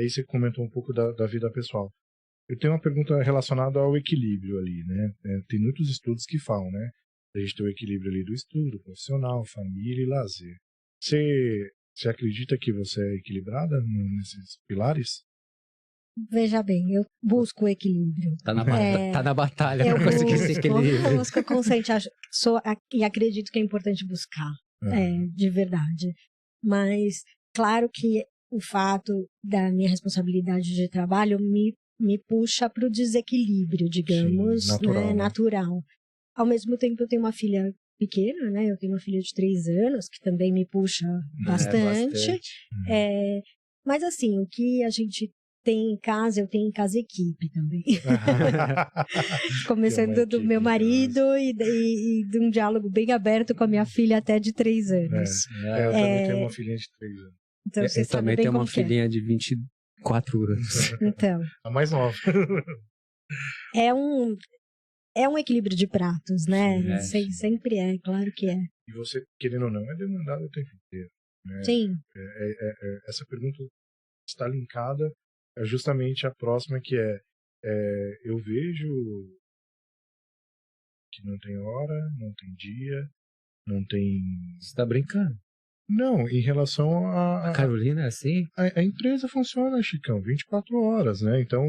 aí você comentou um pouco da vida pessoal. Eu tenho uma pergunta relacionada ao equilíbrio ali, né? Tem muitos estudos que falam, né? A gente tem o equilíbrio ali do estudo, profissional, família e lazer. Você acredita que você é equilibrada nesses pilares? Veja bem, eu busco o equilíbrio. Tá na batalha Eu para conseguir esse equilíbrio. Eu busco consciente, e acredito que é importante buscar, de verdade. Mas, claro que o fato da minha responsabilidade de trabalho me puxa para o desequilíbrio, digamos, sim, natural, né? Natural. Ao mesmo tempo, eu tenho uma filha pequena, né? Eu tenho uma filha de 3 anos, que também me puxa bastante. Mas, assim, o que a gente tem em casa, eu tenho em casa equipe também. Começando do meu marido e de um diálogo bem aberto com a minha filha até de 3 anos. Eu também tenho uma filhinha de 3 anos. Então, você eu sabe também bem tenho como uma filhinha de 24 anos. Então. A mais nova. É um equilíbrio de pratos, né? Sim. Sempre é, claro que é. E você, querendo ou não, é demandado o tempo inteiro. Né? Sim. Essa pergunta está linkada justamente à próxima, que eu vejo que não tem hora, não tem dia, não tem... Você está brincando? Não, em relação a Carolina é assim? A empresa funciona, Chicão, 24 horas, né? Então,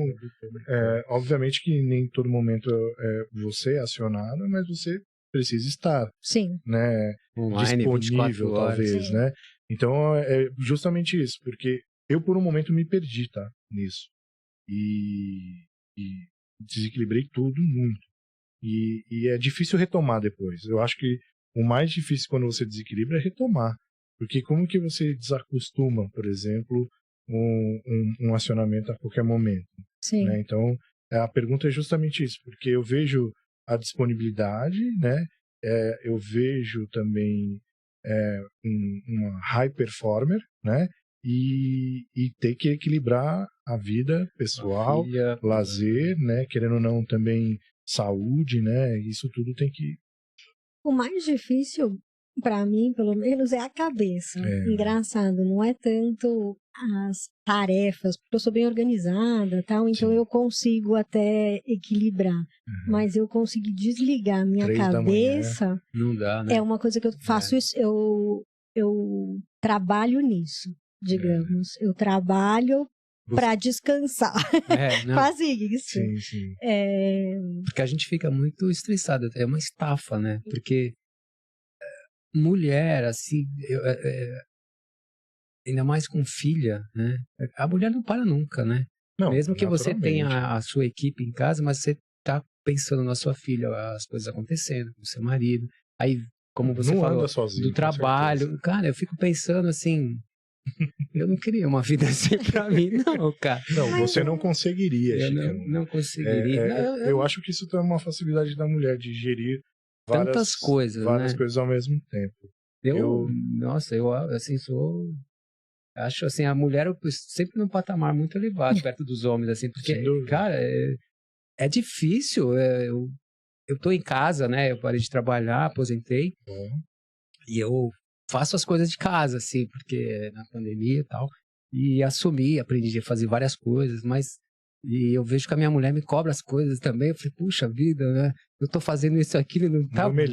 obviamente que nem todo momento você é acionada, mas você precisa estar. Sim. Né? Online, disponível, talvez, sim. né? Então, é justamente isso, porque eu, por um momento, me perdi, tá? Nisso. E desequilibrei tudo muito. E é difícil retomar depois. Eu acho que o mais difícil quando você desequilibra é retomar. Porque como que você desacostuma, por exemplo, um acionamento a qualquer momento? Sim. Né? Então, a pergunta é justamente isso, porque eu vejo a disponibilidade, né? Eu vejo também uma high performer, né? E ter que equilibrar a vida pessoal, lazer, né? Querendo ou não, também saúde, né? Isso tudo tem que... O mais difícil, para mim, pelo menos, é a cabeça. Engraçado, não é tanto as tarefas, porque eu sou bem organizada, tal, então eu consigo até equilibrar. Mas eu conseguir desligar a minha cabeça, não dá, né? É uma coisa que eu faço isso, eu trabalho nisso, digamos. Eu trabalho para descansar. Quase isso. Sim, sim. Porque a gente fica muito estressado, é uma estafa, né? Porque mulher, assim, ainda mais com filha, né? A mulher não para nunca, né? Não, mesmo que você tenha a sua equipe em casa, mas você tá pensando na sua filha, as coisas acontecendo, com o seu marido. Aí, como você não falou, anda sozinho, do trabalho, cara, eu fico pensando assim, eu não queria uma vida assim pra mim, não, cara. Não, você não conseguiria, Chicão. Não conseguiria. Eu acho que isso é uma facilidade da mulher de gerir tantas coisas, várias né? coisas ao mesmo tempo. Nossa, eu assim acho assim, a mulher sempre num patamar muito elevado perto dos homens, assim, porque, cara, é difícil. Eu tô em casa, né? Eu parei de trabalhar, aposentei, e eu faço as coisas de casa, assim, porque na pandemia e tal, e aprendi a fazer várias coisas, mas e eu vejo que a minha mulher me cobra as coisas também. Eu falei, puxa vida, né? Eu tô fazendo isso aqui e não tá bom. O meu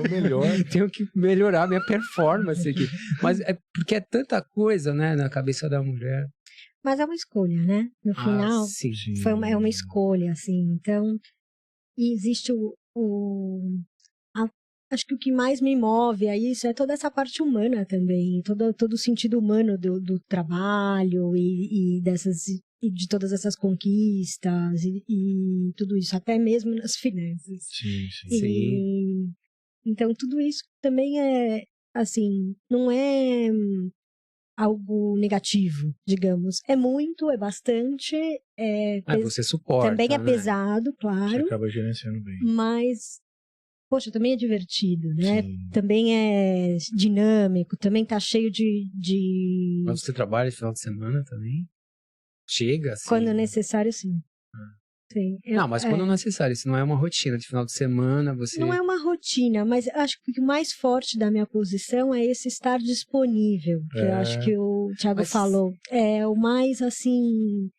melhor. Tenho que melhorar a minha performance aqui. Mas é porque é tanta coisa, né, na cabeça da mulher. Mas é uma escolha, né? No final, sim. É uma escolha, assim. Então, e existe acho que o que mais me move a isso é toda essa parte humana também, todo o sentido humano do trabalho e de todas essas conquistas e tudo isso, até mesmo nas finanças. Sim. Então, tudo isso também é, assim, não é algo negativo, digamos. É bastante. Você suporta. Também é pesado, claro. Você acaba gerenciando bem. Mas, poxa, também é divertido, né? Sim. Também é dinâmico, também tá cheio de... Mas você trabalha no final de semana também? Chega, assim? Quando necessário, sim. Sim. Não, mas quando necessário, isso não é uma rotina de final de semana, você... Não é uma rotina, mas acho que o mais forte da minha posição é esse estar disponível, que eu acho que o Thiago falou. É o mais, assim,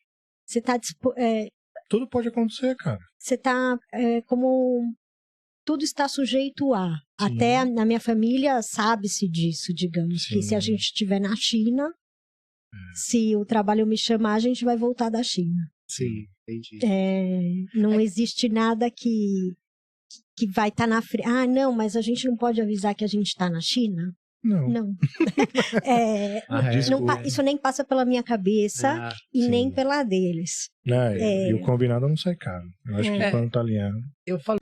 você tá... Tudo pode acontecer, cara. Você tá como... Tudo está sujeito a. Sim. Até na minha família sabe-se disso, digamos. Sim. Que se a gente estiver na China, se o trabalho me chamar, a gente vai voltar da China. Sim, entendi. Não existe nada que vai estar na frente. Ah, não, mas a gente não pode avisar que a gente está na China? Não. Não. Isso nem passa pela minha cabeça e sim. nem pela deles. E o combinado não sai caro. Eu acho que quando tá alinhado. Eu falo...